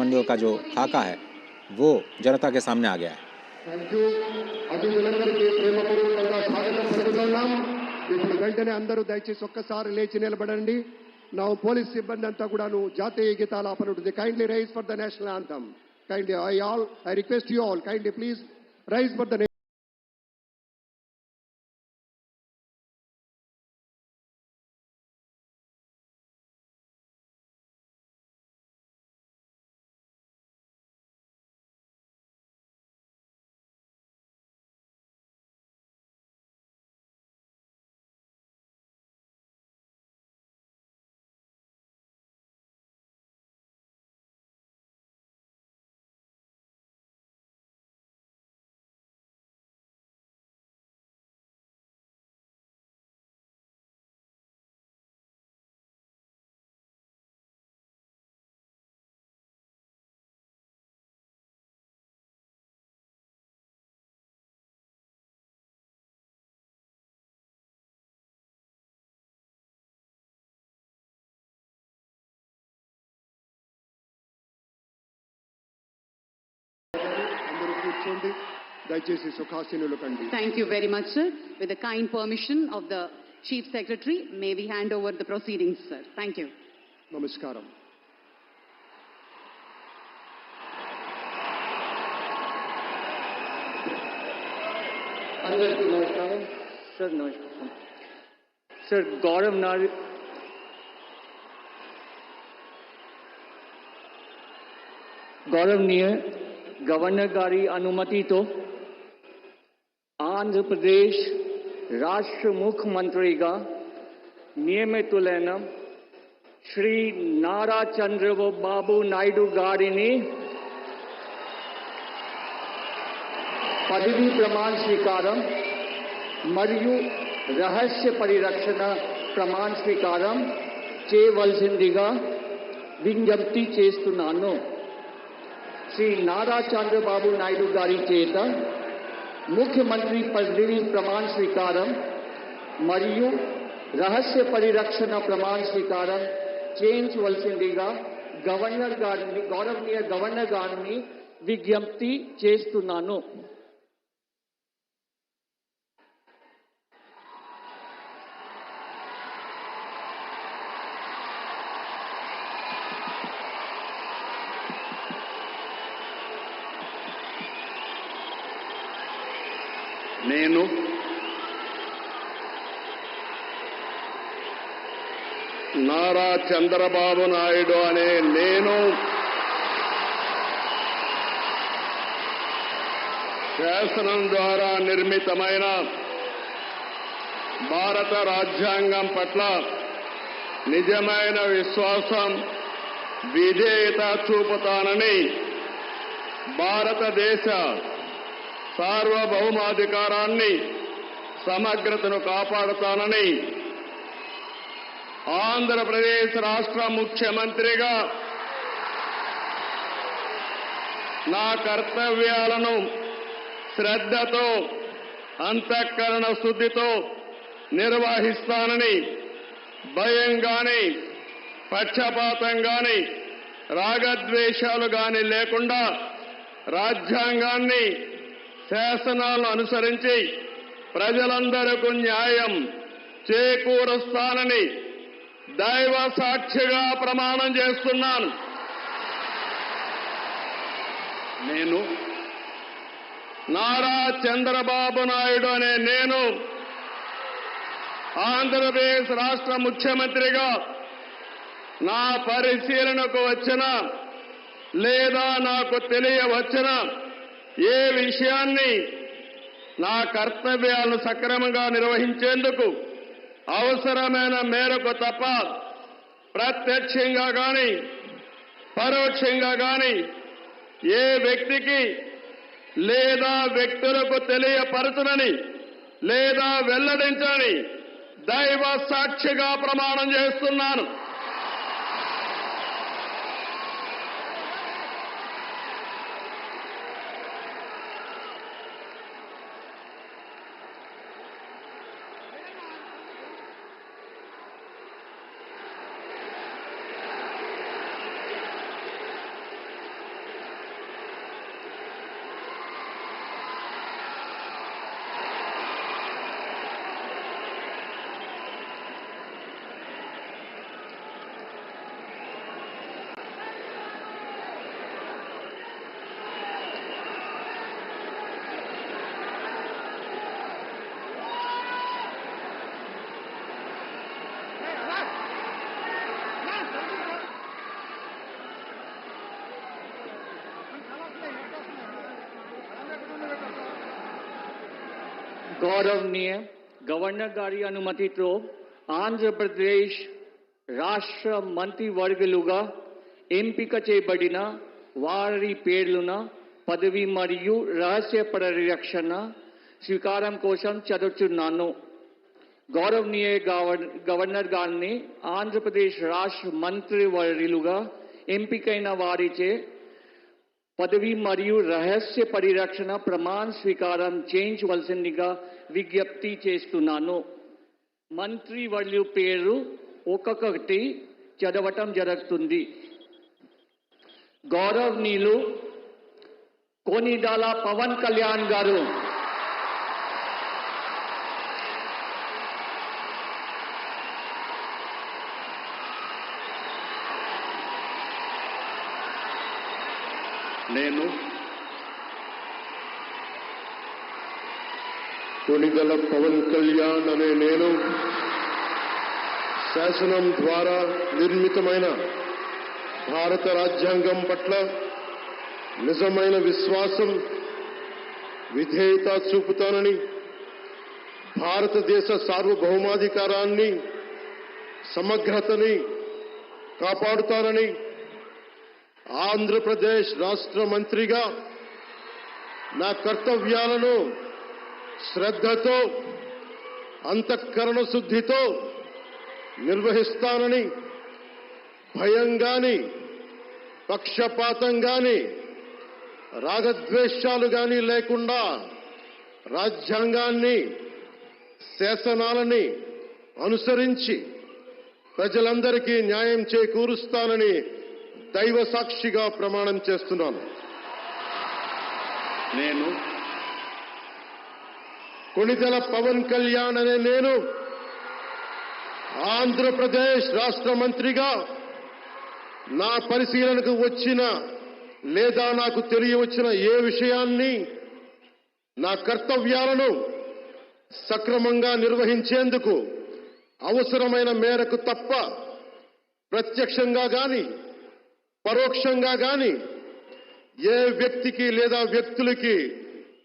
मंडियों का जो खाका है वो जनता के सामने आ गया है। Thank you. అతిథులందరికీ ప్రేమపూర్వకంగా స్వాగతం పలుకుతున్నాం. ఇప్పుడు వెంటనే అందరూ దయచేసి ఒక్కసారి లేచి నిలబడండి. నా పోలీస్ సిబ్బంది అంతా కూడాను జాతీయ గీతాలాపన ఉంటుంది. Kindly rise for the national anthem. Kindly I request you all kindly please rise for the దయచేసి సుఖాసీనులు కండి. Thank you very much, sir. With the kind permission of the Chief Secretary, may we hand over the proceedings, sir. Thank you. నమస్కారం. అందరికీ నమస్కారం. Sir నమస్కారం. Sir गौरवनीय governor गारी अनुमति तो आंध्र प्रदेश राष्ट्र मुख्यमंत्री का नियमितुलैन श्री नारा चंद्रबाबु नायडू गारिनी पदवी प्रमाण स्वीकारम मरियु रहस्य परिरक्षण प्रमाण स्वीकारम చేయవలసిందిగా విజ్ఞప్తి చేస్తున్నాను. శ్రీ నారా చంద్రబాబు నాయుడు గారి చేత ముఖ్యమంత్రి పదవి ప్రమాణ స్వీకారం మరియు రహస్య పరిరక్షణ ప్రమాణ స్వీకారం చేయించవలసిందిగా గౌరవనీయ గవర్నర్ గారిని విజ్ఞప్తి చేస్తున్నాను. నేను నారా చంద్రబాబు నాయుడు అనే నేను శాసనం ద్వారా నిర్మితమైన భారత రాజ్యాంగం పట్ల నిజమైన విశ్వాసం విధేయత చూపుతానని భారతదేశ సార్వభౌమాధికారాన్ని సమగ్రతను కాపాడుతానని ఆంధ్రప్రదేశ్ రాష్ట్ర ముఖ్యమంత్రిగా నా కర్తవ్యాలను శ్రద్ధతో అంతఃకరణ శుద్ధితో నిర్వహిస్తానని భయం గాని పక్షపాతం గాని రాగద్వేషాలు గాని లేకుండా రాజ్యాంగాన్ని శాసనాలను అనుసరించి ప్రజలందరికీ న్యాయం చేకూరుస్తానని దైవ సాక్షిగా ప్రమాణం చేస్తున్నాను. నేను నారా చంద్రబాబు నాయుడు అనే నేను ఆంధ్రప్రదేశ్ రాష్ట్ర ముఖ్యమంత్రిగా నా పరిశీలనకు వచ్చిన లేదా నాకు తెలియవచ్చిన ఏ విషయాన్ని నా కర్తవ్యాలను సక్రమంగా నిర్వహించేందుకు అవసరమైన మేరకు తప్ప ప్రత్యక్షంగా గాని పరోక్షంగా గాని ఏ వ్యక్తికి లేదా వ్యక్తులకు తెలియపరచునని లేదా వెల్లడించని దైవ సాక్షిగా ప్రమాణం చేస్తున్నాను. గౌరవనీయ గవర్నర్ గారి అనుమతితో ఆంధ్రప్రదేశ్ రాష్ట్ర మంత్రివర్గులుగా ఎంపిక చేయబడిన వారి పేర్లున పదవి మరియు రహస్య పరిరక్షణ స్వీకారం కోసం చదువుతున్నాను. గౌరవనీయ గవర్నర్ గారిని ఆంధ్రప్రదేశ్ రాష్ట్ర మంత్రివర్యులుగా ఎంపికైన వారిచే పదవి మరియు రహస్య పరిరక్షణ ప్రమాణ స్వీకారం చేయించవలసిందిగా విజ్ఞప్తి చేస్తున్నాను. మంత్రివర్యుల పేరు ఒక్కొక్కటి చదవటం జరుగుతుంది. గౌరవనీయులు కొనిదాల పవన్ కళ్యాణ్ గారు, నేను కొణిదెల పవన్ కళ్యాణ్ అనే నేను శాసనం ద్వారా నిర్మితమైన భారత రాజ్యాంగం పట్ల నిజమైన విశ్వాసం, విధేయత చూపుతానని, భారతదేశ సార్వభౌమాధికారాన్ని, సమగ్రతని కాపాడుతానని, ఆంధ్రప్రదేశ్ రాష్ట్ర మంత్రిగా నా కర్తవ్యాలను శ్రద్ధతో, అంతఃకరణ శుద్ధితో నిర్వహిస్తానని, భయం గాని, పక్షపాతం గాని, రాగద్వేషాలు గాని లేకుండా రాజ్యాంగాన్ని, శాసనాలని అనుసరించి ప్రజలందరికీ న్యాయం చేకూరుస్తానని దైవ సాక్షిగా ప్రమాణం చేస్తున్నాను. నేను కొణిదెల పవన్ కళ్యాణ్ అనే నేను ఆంధ్రప్రదేశ్ రాష్ట్ర మంత్రిగా నా పరిశీలనకు వచ్చిన లేదా నాకు తెలియవచ్చిన ఏ విషయాన్ని, నా కర్తవ్యాలను సక్రమంగా నిర్వహించేందుకు అవసరమైన మేరకు తప్ప ప్రత్యక్షంగా గాని పరోక్షంగా గాని ఏ వ్యక్తికి లేదా వ్యక్తులకి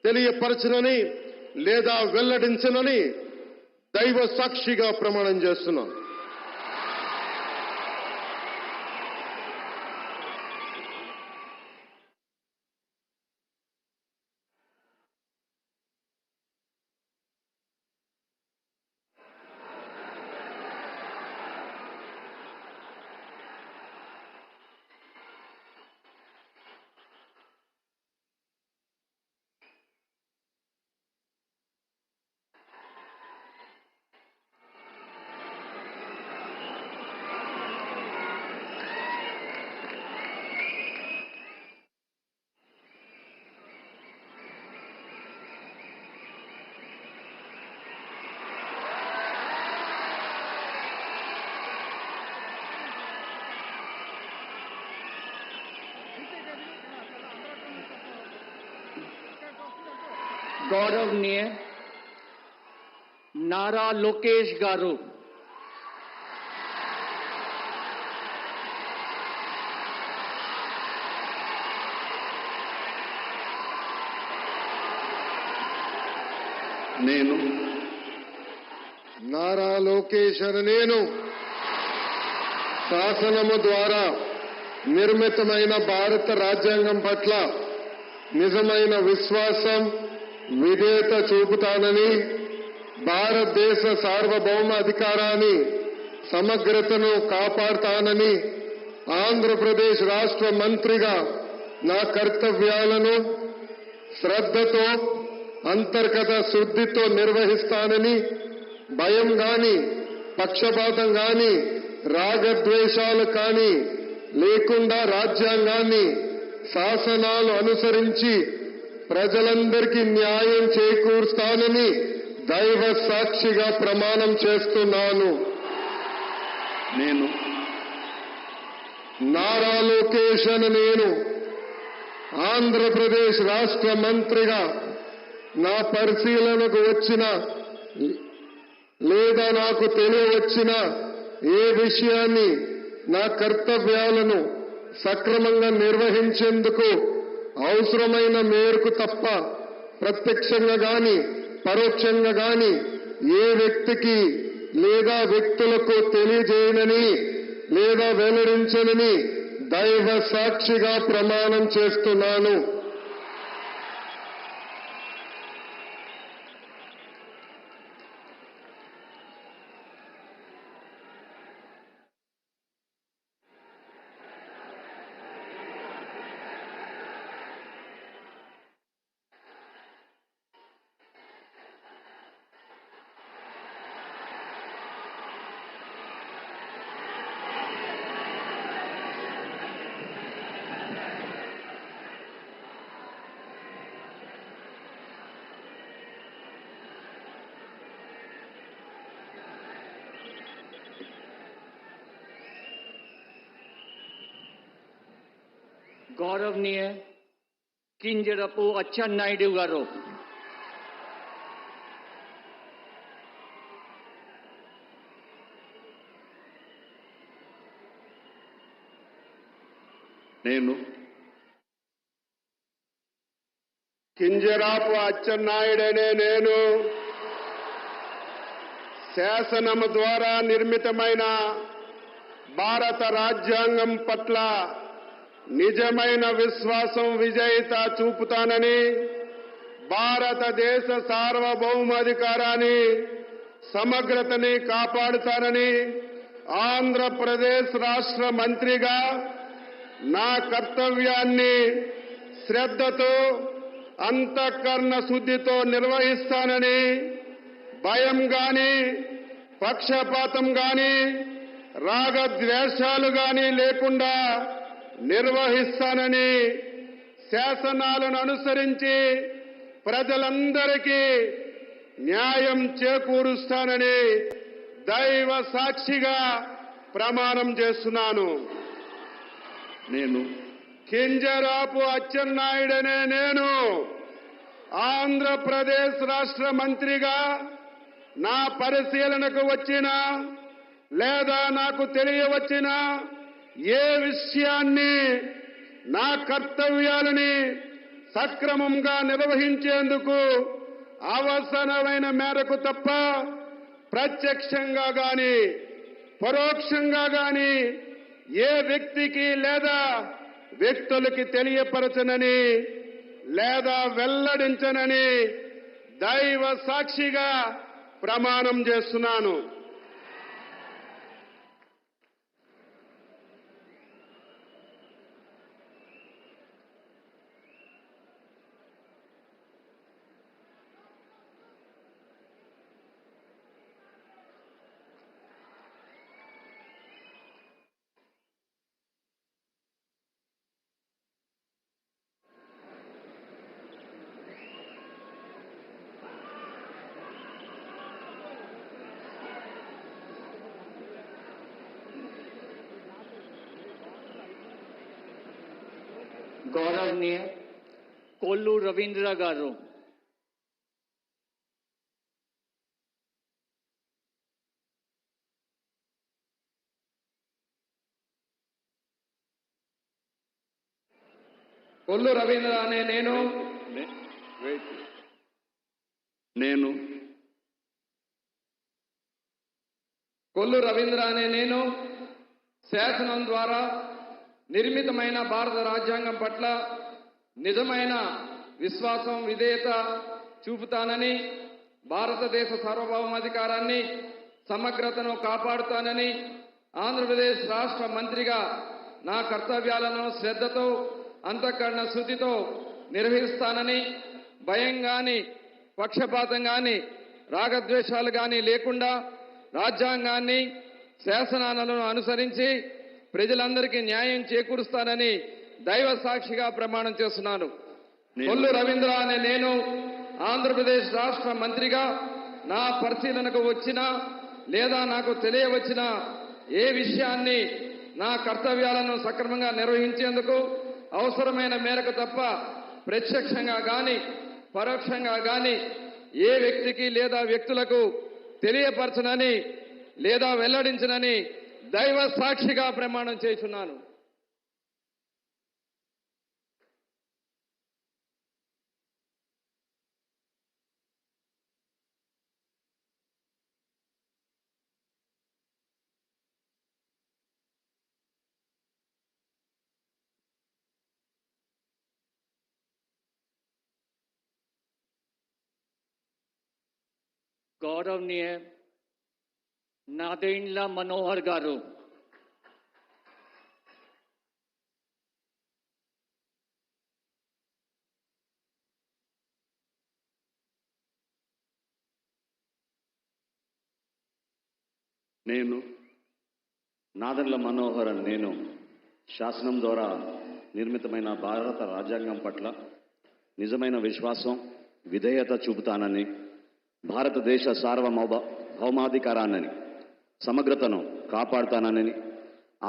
తెలియపరచనని లేదా వెల్లడించనని దైవ సాక్షిగా ప్రమాణం చేస్తున్నాను. గౌరవనీయ నారా లోకేష్ గారు, నేను నారా లోకేష్ అని నేను శాసనము ద్వారా నిర్మితమైన భారత రాజ్యాంగం పట్ల నిజమైన విశ్వాసం, విధేయత చూపుతానని, భారతదేశ సార్వభౌమ అధికారాన్ని, సమగ్రతను కాపాడుతానని, ఆంధ్రప్రదేశ్ రాష్ట్ర మంత్రిగా నా కర్తవ్యాలను శ్రద్ధతో, అంతర్గత శుద్ధితో నిర్వహిస్తానని, భయం గాని, పక్షపాతం గాని, రాగద్వేషాలు కాని లేకుండా రాజ్యాంగాన్ని, శాసనాలు అనుసరించి ప్రజలందరికీ న్యాయం చేకూరుస్తానని దైవ సాక్షిగా ప్రమాణం చేస్తున్నాను. నేను నారా లోకేష్ అని నేను ఆంధ్రప్రదేశ్ రాష్ట్ర మంత్రిగా నా పరిశీలనకు వచ్చిన లేదా నాకు తెలియవచ్చిన ఏ విషయాన్ని, నా కర్తవ్యాలను సక్రమంగా నిర్వహించేందుకు అవసరమైన మేరకు తప్ప ప్రత్యక్షంగా గాని పరోక్షంగా గాని ఏ వ్యక్తికి లేదా వ్యక్తులకు తెలియజేయనని లేదా వెల్లడించనని దైవ సాక్షిగా ప్రమాణం చేస్తున్నాను. గౌరవనీయ కింజరపు అచ్చెన్నాయుడు గారు. నేను కింజరాపు అచ్చెన్నాయుడనే నేను శాసనము ద్వారా నిర్మితమైన భారత రాజ్యాంగం పట్ల నిజమైన విశ్వాసం విజేత చూపుతానని, భారతదేశ సార్వభౌమాధికారాన్ని సమగ్రతని కాపాడుతానని, ఆంధ్రప్రదేశ్ రాష్ట్ర మంత్రిగా నా కర్తవ్యాన్ని శ్రద్ధతో అంతఃకరణ శుద్ధితో నిర్వహిస్తానని, భయం గాని పక్షపాతం గాని రాగద్వేషాలు గాని లేకుండా నిర్వహిస్తానని, శాసనాలను అనుసరించి ప్రజలందరికీ న్యాయం చేకూరుస్తానని దైవ సాక్షిగా ప్రమాణం చేస్తున్నాను. నేను కింజరాపు అచ్చెన్నాయుడనే నేను ఆంధ్రప్రదేశ్ రాష్ట్ర మంత్రిగా నా పరిశీలనకు వచ్చిన లేదా నాకు తెలియవచ్చిన ఏ విషయాన్ని నా కర్తవ్యాలని సక్రమంగా నిర్వహించేందుకు అవసరమైన మేరకు తప్ప ప్రత్యక్షంగా గాని పరోక్షంగా గాని ఏ వ్యక్తికి లేదా వ్యక్తులకి తెలియపరచనని లేదా వెల్లడించనని దైవ సాక్షిగా ప్రమాణం చేస్తున్నాను. గౌరవనీయ కొల్లు రవీంద్ర గారు. కొల్లు రవీంద్ర అనే నేను నేను కొల్లు రవీంద్ర అనే నేను శాసనం ద్వారా నిర్మితమైన భారత రాజ్యాంగం పట్ల నిజమైన విశ్వాసం విధేయత చూపుతానని, భారతదేశ సార్వభౌమాధికారాన్ని సమగ్రతను కాపాడుతానని, ఆంధ్రప్రదేశ్ రాష్ట్ర మంత్రిగా నా కర్తవ్యాలను శ్రద్ధతో అంతఃకరణ శుద్ధితో నిర్వహిస్తానని, భయం గాని పక్షపాతం గాని రాగద్వేషాలు గాని లేకుండా రాజ్యాంగాన్ని శాసనాలను అనుసరించి ప్రజలందరికీ న్యాయం చేకూరుస్తానని దైవ సాక్షిగా ప్రమాణం చేస్తున్నాను. కొల్లు రవీంద్ర అనే నేను ఆంధ్రప్రదేశ్ రాష్ట్ర మంత్రిగా నా పరిశీలనకు వచ్చిన లేదా నాకు తెలియవచ్చిన ఏ విషయాన్ని నా కర్తవ్యాలను సక్రమంగా నిర్వహించేందుకు అవసరమైన మేరకు తప్ప ప్రత్యక్షంగా గాని పరోక్షంగా గాని ఏ వ్యక్తికి లేదా వ్యక్తులకు తెలియపరచనని లేదా వెల్లడించనని దైవ సాక్షిగా ప్రమాణం చేస్తున్నాను. గౌరవనీయ నాదెండ్ల మనోహర్ గారు, నేను నాదెండ్ల మనోహర్ నేను శాసనం ద్వారా నిర్మితమైన భారత రాజ్యాంగం పట్ల నిజమైన విశ్వాసం, విధేయత చూపుతానని, భారతదేశ సార్వభౌమాధికారాన్ని, సమగ్రతను కాపాడుతానని,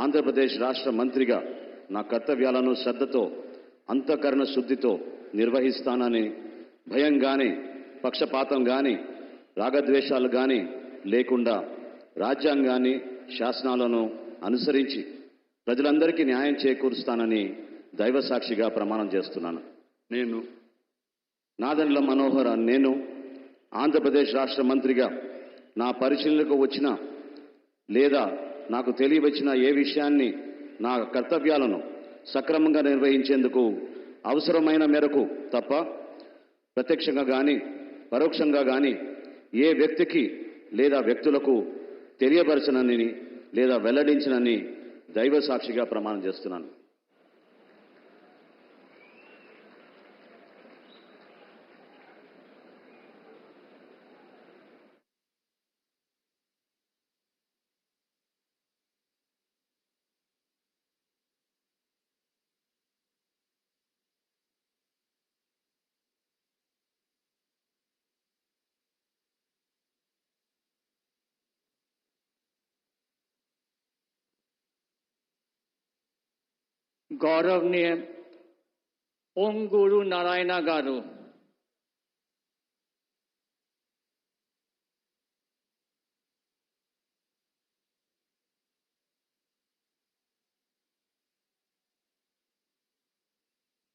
ఆంధ్రప్రదేశ్ రాష్ట్ర మంత్రిగా నా కర్తవ్యాలను శ్రద్ధతో, అంతఃకరణ శుద్ధితో నిర్వహిస్తానని, భయం కానీ, పక్షపాతం కానీ, రాగద్వేషాలు కానీ లేకుండా రాజ్యాంగాన్ని, శాసనాలను అనుసరించి ప్రజలందరికీ న్యాయం చేకూరుస్తానని దైవ సాక్షిగా ప్రమాణం చేస్తున్నాను. నేను నాదెండ్ల మనోహర్ నేను ఆంధ్రప్రదేశ్ రాష్ట్ర మంత్రిగా నా పరిశీలనకు వచ్చిన లేదా నాకు తెలియవచ్చిన ఏ విషయాన్ని, నా కర్తవ్యాలను సక్రమంగా నిర్వహించేందుకు అవసరమైన మేరకు తప్ప ప్రత్యక్షంగా కానీ పరోక్షంగా కానీ ఏ వ్యక్తికి లేదా వ్యక్తులకు తెలియపరచనని లేదా వెల్లడించనని దైవ సాక్షిగా ప్రమాణం చేస్తున్నాను. గౌరవనీయ పొంగూరు నారాయణ గారు,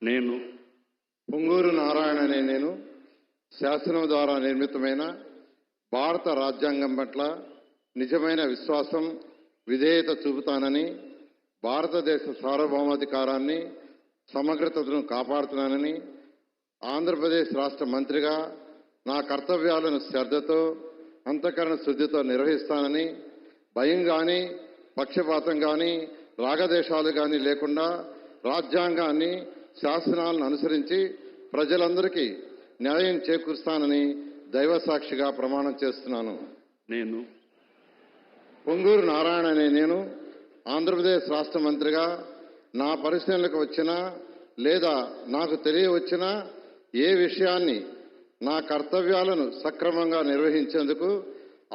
నేను పొంగూరు నారాయణ అనే నేను శాసనం ద్వారా నిర్మితమైన భారత రాజ్యాంగం పట్ల నిజమైన విశ్వాసం, విధేయత చూపుతానని, భారతదేశ సార్వభౌమాధికారాన్ని, సమగ్రతను కాపాడుతున్నానని, ఆంధ్రప్రదేశ్ రాష్ట్ర మంత్రిగా నా కర్తవ్యాలను శ్రద్ధతో, అంతఃకరణ శుద్ధితో నిర్వహిస్తానని, భయం కానీ, పక్షపాతం కానీ, రాగదేశాలు కానీ లేకుండా రాజ్యాంగాన్ని, శాసనాలను అనుసరించి ప్రజలందరికీ న్యాయం చేకూరుస్తానని దైవ సాక్షిగా ప్రమాణం చేస్తున్నాను. నేను పొంగూరు నారాయణ అనే నేను ఆంధ్రప్రదేశ్ రాష్ట్ర మంత్రిగా నా పరిశీలనకు వచ్చిన లేదా నాకు తెలియవచ్చిన ఏ విషయాన్ని, నా కర్తవ్యాలను సక్రమంగా నిర్వహించేందుకు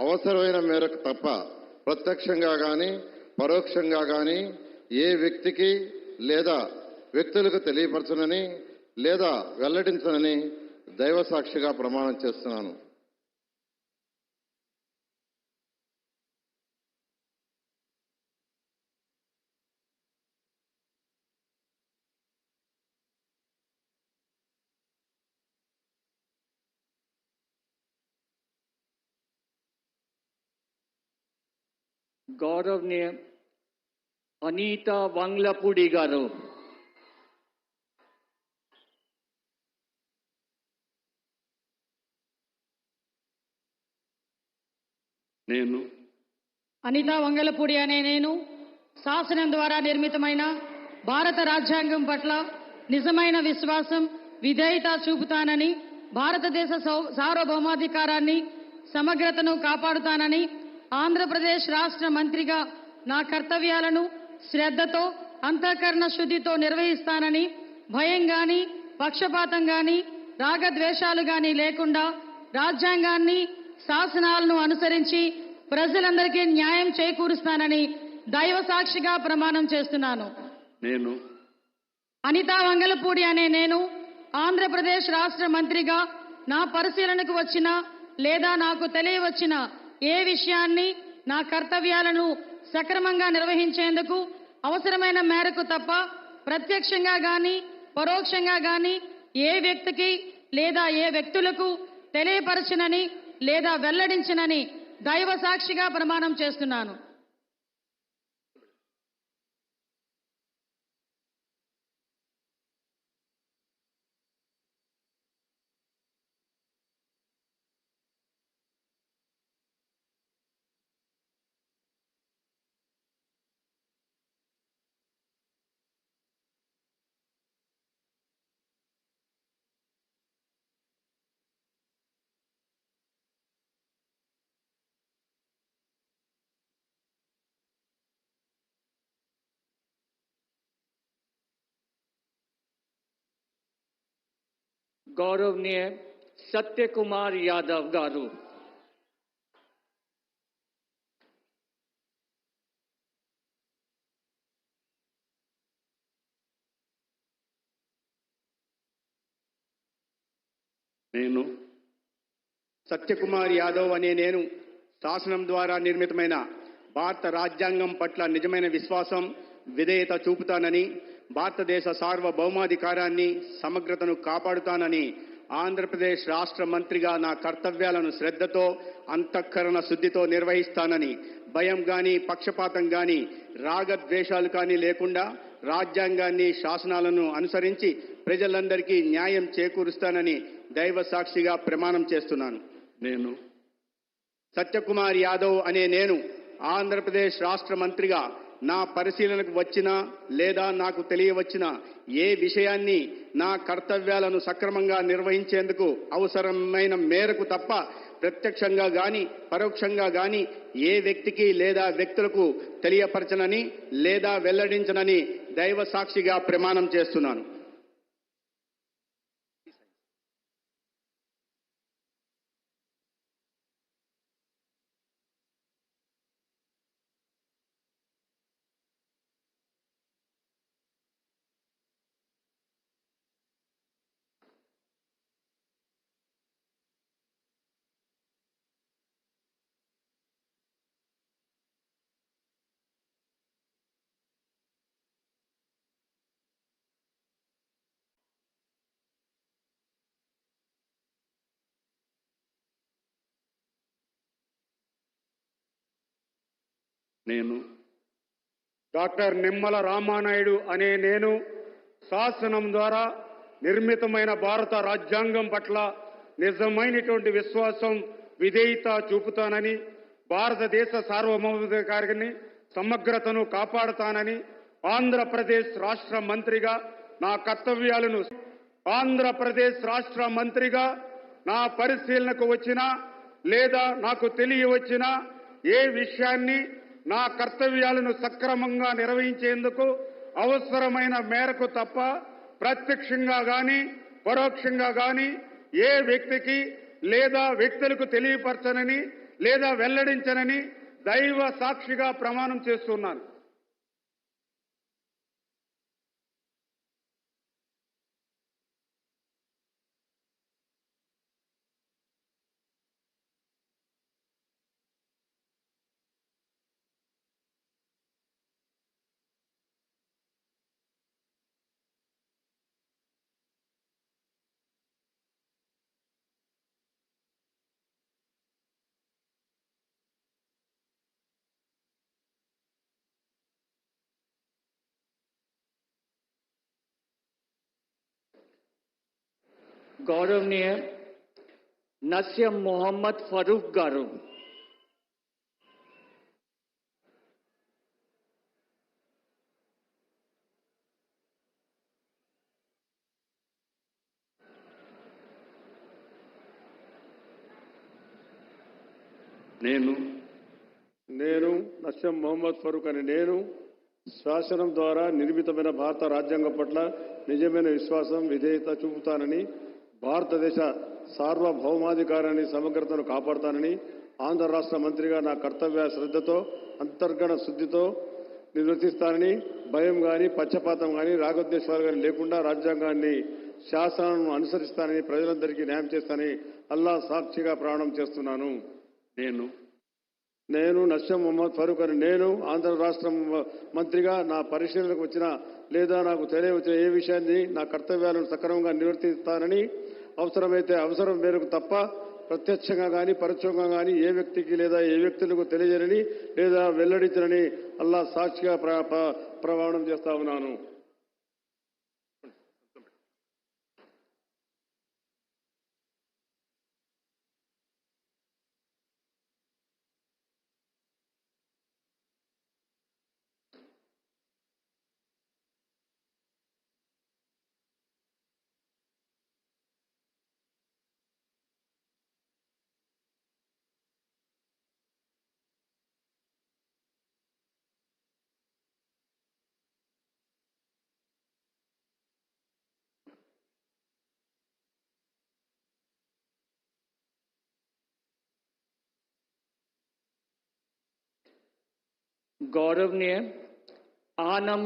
అవసరమైన మేరకు తప్ప ప్రత్యక్షంగా కానీ పరోక్షంగా కానీ ఏ వ్యక్తికి లేదా వ్యక్తులకు తెలియపరచనని లేదా వెల్లడించనని దైవ సాక్షిగా ప్రమాణం చేస్తున్నాను. గౌరవనీయ అనిత వంగ్లపూడి గారు, నేను అనితా వంగలపూడి అనే నేను శాసనం ద్వారా నిర్మితమైన భారత రాజ్యాంగం పట్ల నిజమైన విశ్వాసం, విధేయత చూపుతానని, భారతదేశ సార్వభౌమాధికారాన్ని, సమగ్రతను కాపాడుతానని, ఆంధ్రప్రదేశ్ రాష్ట్ర మంత్రిగా నా కర్తవ్యాలను శ్రద్ధతో, అంతఃకరణ శుద్ధితో నిర్వహిస్తానని, భయం గాని, పక్షపాతం గాని, రాగద్వేషాలు గాని లేకుండా రాజ్యాంగాన్ని, శాసనాలను అనుసరించి ప్రజలందరికీ న్యాయం చేకూరుస్తానని దైవ సాక్షిగా ప్రమాణం చేస్తున్నాను. నేను అనితా వంగలపూడి అనే నేను ఆంధ్రప్రదేశ్ రాష్ట్ర మంత్రిగా నా పరిశీలనకు వచ్చిన లేదా నాకు తెలియవచ్చిన ఏ విషయాన్ని, నా కర్తవ్యాలను సక్రమంగా నిర్వహించేందుకు అవసరమైన మేరకు తప్ప ప్రత్యక్షంగా గాని పరోక్షంగా గాని ఏ వ్యక్తికి లేదా ఏ వ్యక్తులకు తెలియపరచనని లేదా వెల్లడించనని దైవ సాక్షిగా ప్రమాణం చేస్తున్నాను. గౌరవనీయ సత్యకుమార్ యాదవ్ గారు. నేను సత్యకుమార్ యాదవ్ అనే నేను శాసనం ద్వారా నిర్మితమైన భారత రాజ్యాంగం పట్ల నిజమైన విశ్వాసం, విధేయత చూపుతానని, భారతదేశ సార్వభౌమాధికారాన్ని, సమగ్రతను కాపాడుతానని ఆంధ్రప్రదేశ్ రాష్ట్ర మంత్రిగా నా కర్తవ్యాలను శ్రద్ధతో, అంతఃకరణ శుద్ధితో నిర్వహిస్తానని, భయం గాని, పక్షపాతం గాని, రాగద్వేషాలు కానీ లేకుండా రాజ్యాంగాన్ని, శాసనాలను అనుసరించి ప్రజలందరికీ న్యాయం చేకూరుస్తానని దైవ సాక్షిగా ప్రమాణం చేస్తున్నాను. నేను సత్యకుమార్ యాదవ్ అనే నేను ఆంధ్రప్రదేశ్ రాష్ట్ర మంత్రిగా నా పరిశీలనకు వచ్చినా లేదా నాకు తెలియవచ్చిన ఏ విషయాన్ని నా కర్తవ్యాలను సక్రమంగా నిర్వహించేందుకు అవసరమైన మేరకు తప్ప ప్రత్యక్షంగా గాని పరోక్షంగా గాని ఏ వ్యక్తికి లేదా వ్యక్తులకు తెలియపరచనని లేదా వెల్లడించనని దైవ సాక్షిగా ప్రమాణం చేస్తున్నాను. నేను డాక్టర్ నిమ్మల రామానాయుడు అనే నేను శాసనం ద్వారా నిర్మితమైన భారత రాజ్యాంగం పట్ల నిజమైనటువంటి విశ్వాసం, విధేయత చూపుతానని, భారతదేశ సార్వభౌమాధికారాన్ని, సమగ్రతను కాపాడుతానని ఆంధ్రప్రదేశ్ రాష్ట్ర మంత్రిగా నా కర్తవ్యాలను నా పరిశీలనకు వచ్చినా లేదా నాకు తెలియవచ్చిన ఏ విషయాన్ని నా కర్తవ్యాలను సక్రమంగా నిర్వహించేందుకు అవసరమైన మేరకు తప్ప ప్రత్యక్షంగా గాని పరోక్షంగా గాని ఏ వ్యక్తికి లేదా వ్యక్తులకు తెలియపరచనని లేదా వెల్లడించనని దైవ సాక్షిగా ప్రమాణం చేస్తున్నాను. గౌరవనీయ నస్యం మొహమ్మద్ ఫరూక్ గారు. నేను నస్యం మొహమ్మద్ ఫరూక్ అనే నేను శాసనం ద్వారా నిర్మితమైన భారత రాజ్యాంగం పట్ల నిజమైన విశ్వాసం, విధేయత చూపుతానని, భారతదేశ సార్వభౌమాధికారాన్ని, సమగ్రతను కాపాడుతానని ఆంధ్ర రాష్ట్ర మంత్రిగా నా కర్తవ్య శ్రద్ధతో, అంతర్గత శుద్ధితో నిర్వర్తిస్తానని, భయం కానీ, పక్షపాతం కానీ, రాగద్వేషాలు కానీ లేకుండా రాజ్యాంగాన్ని, శాసనాలను అనుసరిస్తానని, ప్రజలందరికీ న్యాయం చేస్తానని అల్లా సాక్షిగా ప్రమాణం చేస్తున్నాను. నేను నస్యం మొహమ్మద్ ఫరూక్ అని నేను ఆంధ్ర రాష్ట్ర మంత్రిగా నా పరిశీలనకు వచ్చిన లేదా నాకు తెలియవచ్చిన ఏ విషయాన్ని నా కర్తవ్యాలను సక్రమంగా నిర్వర్తిస్తానని, అవసరమైతే అవసరం మేరకు తప్ప ప్రత్యక్షంగా కానీ పరోక్షంగా కానీ ఏ వ్యక్తికి లేదా ఏ వ్యక్తులకు తెలియజేయనని లేదా వెల్లడించనని అల్లా సాక్షిగా ప్రమాణం చేస్తా ఉన్నాను. गौरवनीय आनम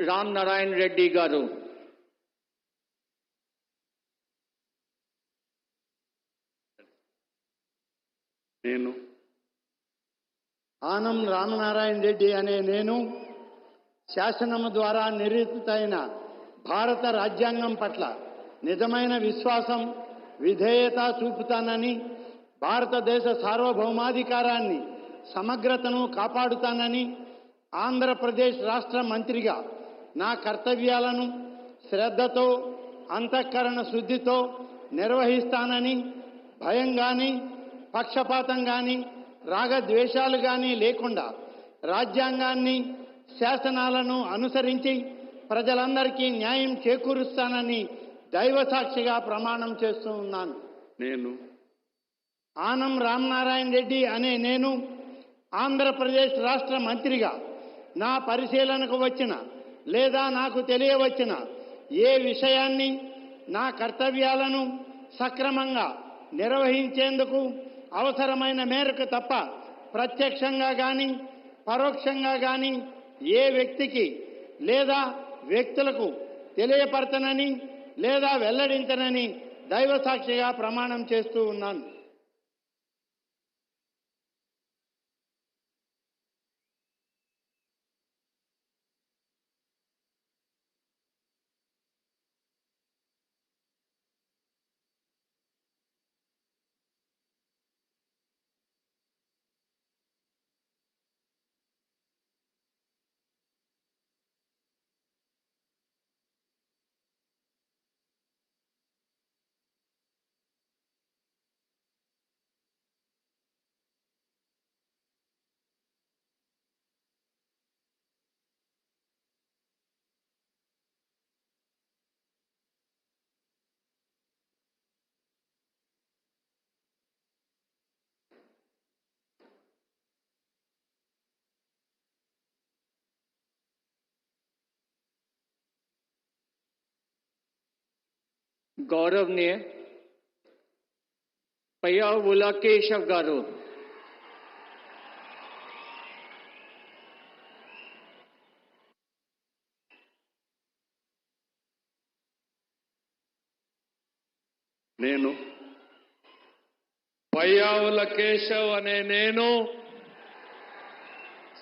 राम नारायण रेड्डी गारू నేను ఆనం రామనారాయణ రెడ్డి అనే నేను శాసనము ద్వారా నిర్మితమైన భారత రాజ్యాంగం పట్ల నిజమైన విశ్వాసం విధేయత చూపుతానని భారతదేశ సార్వభౌమాధికారాన్ని సమగ్రతను కాపాడుతానని ఆంధ్రప్రదేశ్ రాష్ట్ర మంత్రిగా నా కర్తవ్యాలను శ్రద్ధతో అంతఃకరణ శుద్ధితో నిర్వహిస్తానని భయం కానీ పక్షపాతం కానీ రాగద్వేషాలు కానీ లేకుండా రాజ్యాంగాన్ని శాసనాలను అనుసరించి ప్రజలందరికీ న్యాయం చేకూరుస్తానని దైవ సాక్షిగా ప్రమాణం చేస్తూ ఉన్నాను. నేను ఆనం రామనారాయణ రెడ్డి అనే నేను ఆంధ్రప్రదేశ్ రాష్ట్ర మంత్రిగా నా పరిశీలనకు వచ్చిన లేదా నాకు తెలియవచ్చిన ఏ విషయాన్ని నా కర్తవ్యాలను సక్రమంగా నిర్వహించేందుకు అవసరమైన మేరకు తప్ప ప్రత్యక్షంగా కానీ పరోక్షంగా కానీ ఏ వ్యక్తికి లేదా వ్యక్తులకు తెలియపరచనని లేదా వెల్లడించనని దైవ సాక్షిగా ప్రమాణం చేస్తూ ఉన్నాను. गौरवनीय पय्यावुला केशव गारू నేను పయ్యావుల కేశవ్ అనే నేను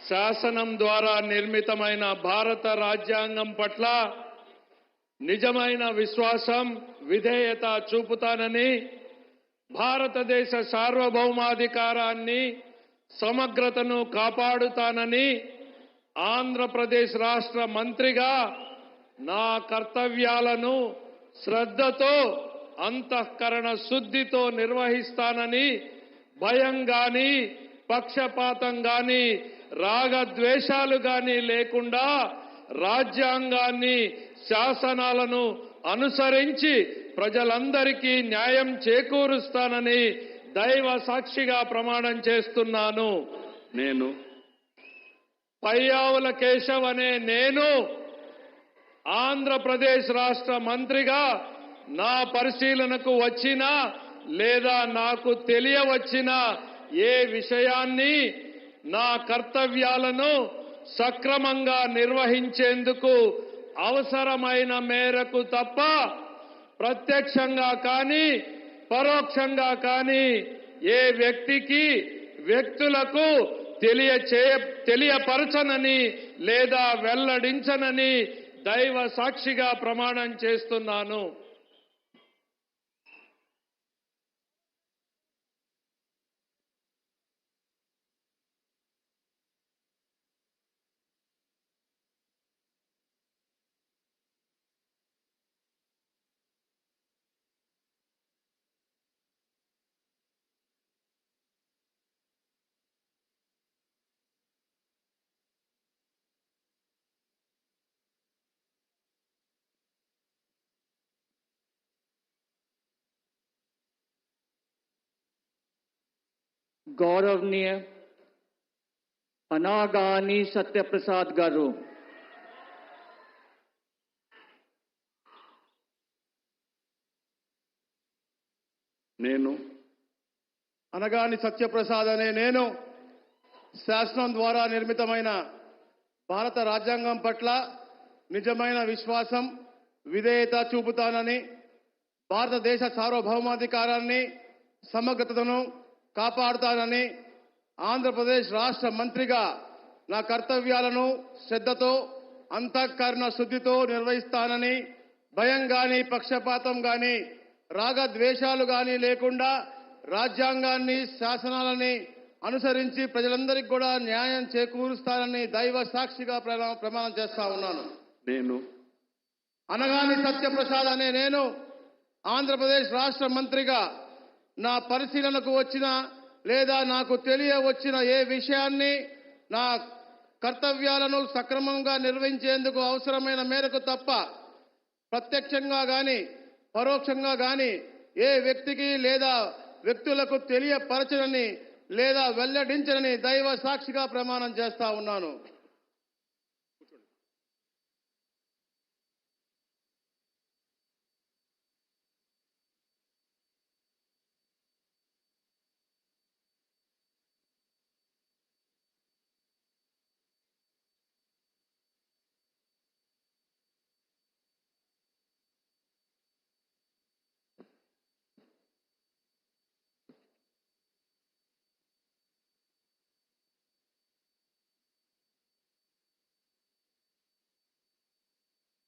శాసనం ద్వారా నిర్మితమైన భారత రాజ్యాంగం పట్ల నిజమైన విశ్వాసం విధేయత చూపుతానని భారతదేశ సార్వభౌమాధికారాన్ని సమగ్రతను కాపాడుతానని ఆంధ్రప్రదేశ్ రాష్ట్ర మంత్రిగా నా కర్తవ్యాలను శ్రద్ధతో అంతఃకరణ శుద్ధితో నిర్వహిస్తానని భయం గాని పక్షపాతం గాని రాగద్వేషాలు గాని లేకుండా రాజ్యాంగాన్ని శాసనాలను అనుసరించి ప్రజలందరికీ న్యాయం చేకూరుస్తానని దైవ సాక్షిగా ప్రమాణం చేస్తున్నాను. నేను పయ్యావుల కేశవ్ అనే నేను ఆంధ్రప్రదేశ్ రాష్ట్ర మంత్రిగా నా పరిశీలనకు వచ్చిన లేదా నాకు తెలియవచ్చిన ఏ విషయాన్ని నా కర్తవ్యాలను సక్రమంగా నిర్వహించేందుకు అవసరమైన మేరకు తప్ప ప్రత్యక్షంగా కానీ పరోక్షంగా కానీ ఏ వ్యక్తికి వ్యక్తులకు తెలియపరచనని లేదా వెల్లడించనని దైవ సాక్షిగా ప్రమాణం చేస్తున్నాను. गौरवनीय अनागानी सत्यप्रसाद गारू నేను అనగాని సత్యప్రసాద్ అనే నేను శాసనం ద్వారా నిర్మితమైన భారత రాజ్యాంగం పట్ల నిజమైన విశ్వాసం, విధేయత చూపుతానని, భారతదేశ సార్వభౌమాధికారాన్ని, సమగ్రతను కాపాడుతానని, ఆంధ్రప్రదేశ్ రాష్ట్ర మంత్రిగా నా కర్తవ్యాలను శ్రద్ధతో, అంతఃకరణ శుద్ధితో నిర్వహిస్తానని, భయం గాని, పక్షపాతం గాని, రాగద్వేషాలు గాని లేకుండా రాజ్యాంగాన్ని, శాసనాలని అనుసరించి ప్రజలందరికీ కూడా న్యాయం చేకూరుస్తానని దైవ సాక్షిగా ప్రమాణం చేస్తా ఉన్నాను. నేను అనగాని సత్యప్రసాద్ అనే నేను ఆంధ్రప్రదేశ్ రాష్ట్ర మంత్రిగా నా పరిశీలనకు వచ్చిన లేదా నాకు తెలియవచ్చిన ఏ విషయాన్ని నా కర్తవ్యాలను సక్రమంగా నిర్వహించేందుకు అవసరమైన మేరకు తప్ప ప్రత్యక్షంగా గాని పరోక్షంగా గాని ఏ వ్యక్తికి లేదా వ్యక్తులకు తెలియపరచనని లేదా వెల్లడించనని దైవ సాక్షిగా ప్రమాణం చేస్తా ఉన్నాను.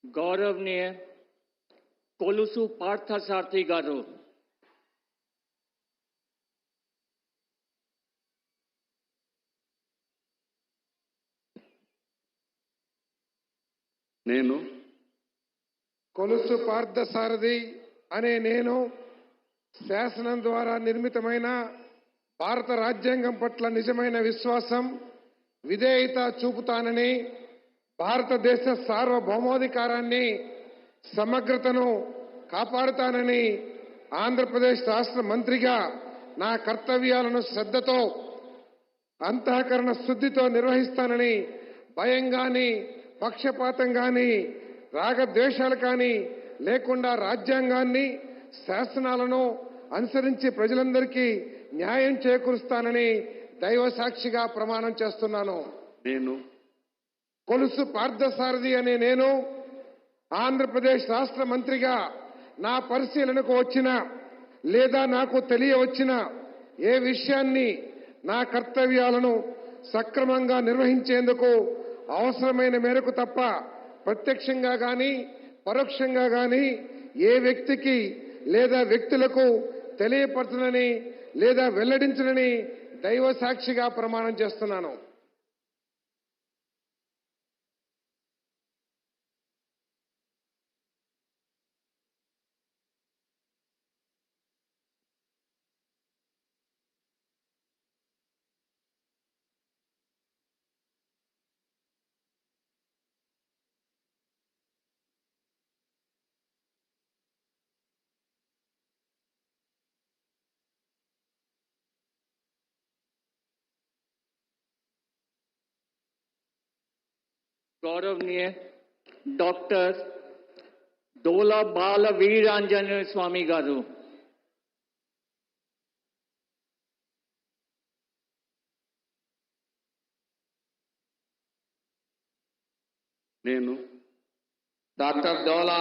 गौरवनीय कोलुसु पार्थसारथी गारू, నేను కొలుసు పార్థసారథి అనే నేను శాసనం ద్వారా నిర్మితమైన భారత రాజ్యాంగం పట్ల నిజమైన విశ్వాసం, విధేయత చూపుతానని, భారతదేశ సార్వభౌమాధికారాన్ని, సమగ్రతను కాపాడుతానని, ఆంధ్రప్రదేశ్ రాష్ట్ర మంత్రిగా నా కర్తవ్యాలను శ్రద్ధతో, అంతఃకరణ శుద్ధితో నిర్వహిస్తానని, భయం గాని, పక్షపాతం గాని, రాగద్వేషాలు కానీ లేకుండా రాజ్యాంగాన్ని, శాసనాలను అనుసరించి ప్రజలందరికీ న్యాయం చేకూరుస్తానని దైవ సాక్షిగా ప్రమాణం చేస్తున్నాను. నేను కొలుసు పార్థసారథి అనే నేను ఆంధ్రప్రదేశ్ రాష్ట్ర మంత్రిగా నా పరిశీలనకు వచ్చిన లేదా నాకు తెలియవచ్చిన ఏ విషయాన్ని నా కర్తవ్యాలను సక్రమంగా నిర్వహించేందుకు అవసరమైన మేరకు తప్ప ప్రత్యక్షంగా గాని పరోక్షంగా గాని ఏ వ్యక్తికి లేదా వ్యక్తులకు తెలియపరచనని లేదా వెల్లడించనని దైవ సాక్షిగా ప్రమాణం చేస్తున్నాను. गौरवनीय डॉक्टर डोला बाल वीरांजनेय स्वामी गारू, నేను డాక్టర్ డోలా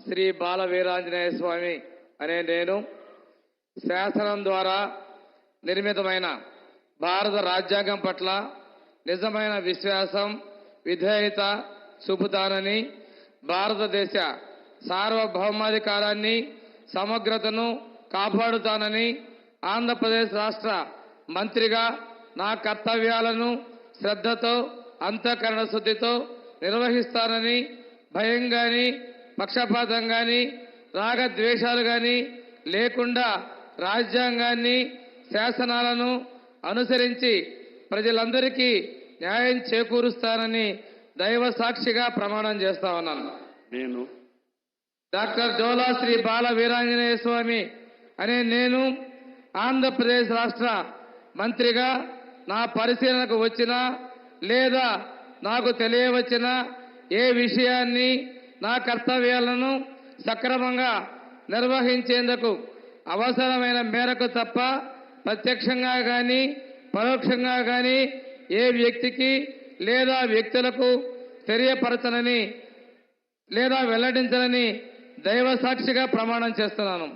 శ్రీ బాల వీరాంజనేయ స్వామి అనే నేను శాసనం ద్వారా నిర్మితమైన భారత రాజ్యాంగం పట్ల నిజమైన విశ్వాసం, విధేయత చూపుతానని, భారతదేశ సార్వభౌమాధికారాన్ని, సమగ్రతను కాపాడుతానని, ఆంధ్రప్రదేశ్ రాష్ట్ర మంత్రిగా నా కర్తవ్యాలను శ్రద్ధతో, అంతఃకరణ శుద్ధితో నిర్వహిస్తానని, భయం గాని, పక్షపాతం గాని, రాగద్వేషాలు గాని లేకుండా రాజ్యాంగాన్ని, శాసనాలను అనుసరించి ప్రజలందరికీ న్యాయం చేకూరుస్తానని దైవ సాక్షిగా ప్రమాణం చేస్తా ఉన్నాను. నేను డాక్టర్ డోలా శ్రీ బాల వీరాంజనేయ స్వామి అనే నేను ఆంధ్రప్రదేశ్ రాష్ట్ర మంత్రిగా నా పరిశీలనకు వచ్చిన లేదా నాకు తెలియవచ్చిన ఏ విషయాన్ని నా కర్తవ్యాలను సక్రమంగా నిర్వహించేందుకు అవసరమైన మేరకు తప్ప ప్రత్యక్షంగా గాని పరోక్షంగా గాని ఏ వ్యక్తికి లేదా వ్యక్తులకు తెలియపరచనని లేదా వెల్లడించనని దైవ సాక్షిగా ప్రమాణం చేస్తున్నాను.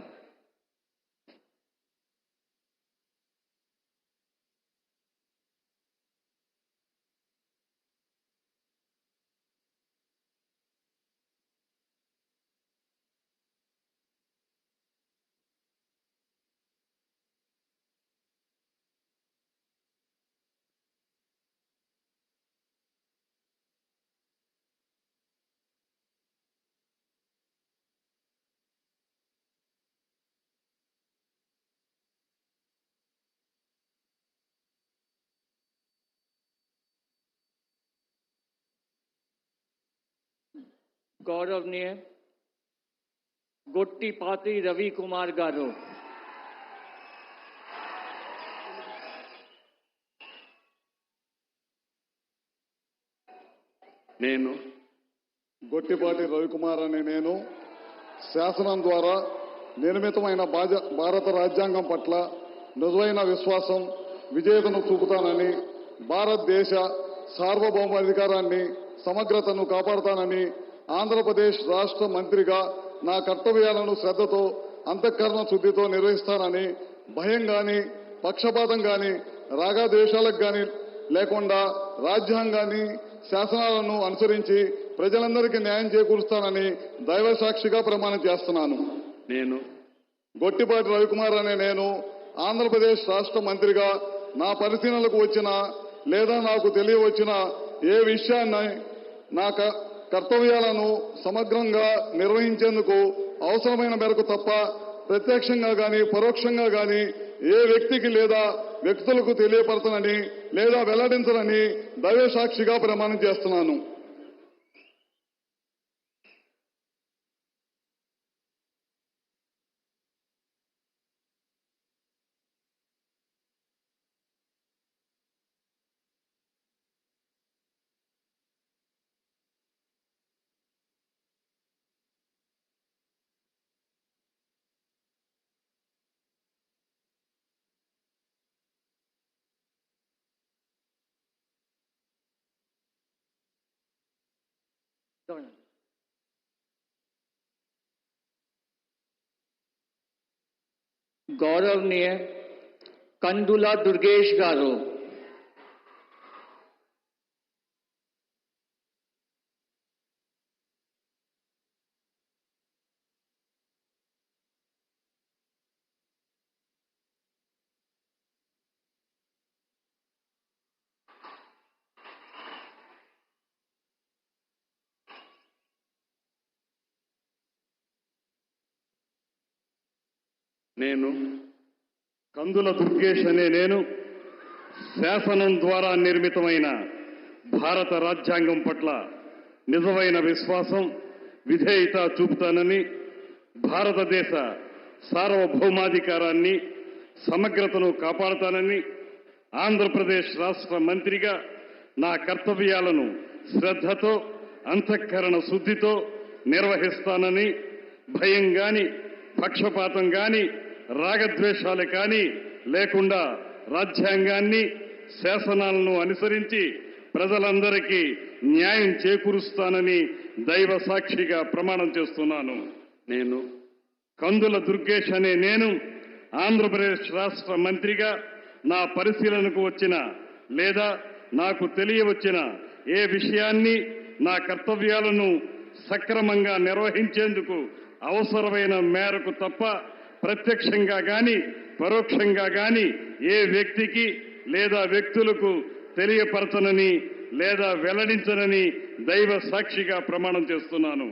गौरवनीय गोट्टीपाती रवि कुमार गारू, నేను గొట్టిపాటి రవికుమార్ అనే నేను శాసనం ద్వారా నిర్మితమైన భారత రాజ్యాంగం పట్ల నిజమైన విశ్వాసం, విధేయతను చూపుతానని, భారతదేశ సార్వభౌమాధికారాన్ని, సమగ్రతను కాపాడుతానని, ఆంధ్రప్రదేశ్ రాష్ట్ర మంత్రిగా నా కర్తవ్యాలను శ్రద్ధతో, అంతఃకరణ శుద్ధితో నిర్వహిస్తానని, భయం గాని, పక్షపాతం గాని, రాగద్వేషాలకు గాని లేకుండా రాజ్యాంగాన్ని, శాసనాలను అనుసరించి ప్రజలందరికీ న్యాయం చేకూరుస్తానని దైవ సాక్షిగా ప్రమాణం చేస్తున్నాను. నేను గొట్టిపాటి రవికుమార్ అనే నేను ఆంధ్రప్రదేశ్ రాష్ట్ర మంత్రిగా నా పరిశీలనలకు వచ్చిన లేదా నాకు తెలియవచ్చిన ఏ విషయాన్ని నా కర్తవ్యాలను సమగ్రంగా నిర్వహించేందుకు అవసరమైన మేరకు తప్ప ప్రత్యక్షంగా గాని పరోక్షంగా గాని ఏ వ్యక్తికి లేదా వ్యక్తులకు తెలియపరచనని లేదా వెల్లడించనని దైవ సాక్షిగా ప్రమాణం చేస్తున్నాను. गौरवनीय कंदुला दुर्गेश गारू, నేను కందుల దుర్గేష్ అనే నేను శాసనం ద్వారా నిర్మితమైన భారత రాజ్యాంగం పట్ల నిజమైన విశ్వాసం, విధేయత చూపుతానని, భారతదేశ సార్వభౌమాధికారాన్ని, సమగ్రతను కాపాడుతానని, ఆంధ్రప్రదేశ్ రాష్ట్ర మంత్రిగా నా కర్తవ్యాలను శ్రద్ధతో, అంతఃకరణ శుద్ధితో నిర్వహిస్తానని, భయం గాని, పక్షపాతం గాని, రాగద్వేషాలు కానీ లేకుండా రాజ్యాంగాన్ని, శాసనాలను అనుసరించి ప్రజలందరికీ న్యాయం చేకూరుస్తానని దైవ సాక్షిగా ప్రమాణం చేస్తున్నాను. నేను కందుల దుర్గేష్ అనే నేను ఆంధ్రప్రదేశ్ రాష్ట్ర మంత్రిగా నా పరిశీలనకు వచ్చిన లేదా నాకు తెలియవచ్చిన ఏ విషయాన్ని నా కర్తవ్యాలను సక్రమంగా నిర్వహించేందుకు అవసరమైన మేరకు తప్ప ప్రత్యక్షంగా గాని పరోక్షంగా గాని ఏ వ్యక్తికి లేదా వ్యక్తులకు తెలియపరచనని లేదా వెల్లడించనని దైవ సాక్షిగా ప్రమాణం చేస్తున్నాను.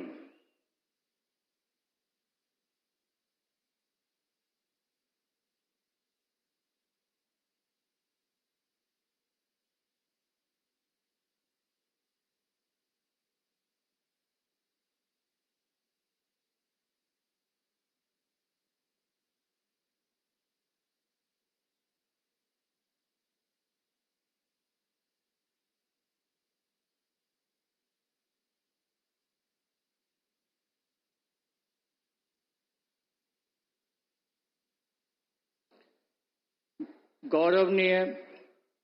गौरवनीय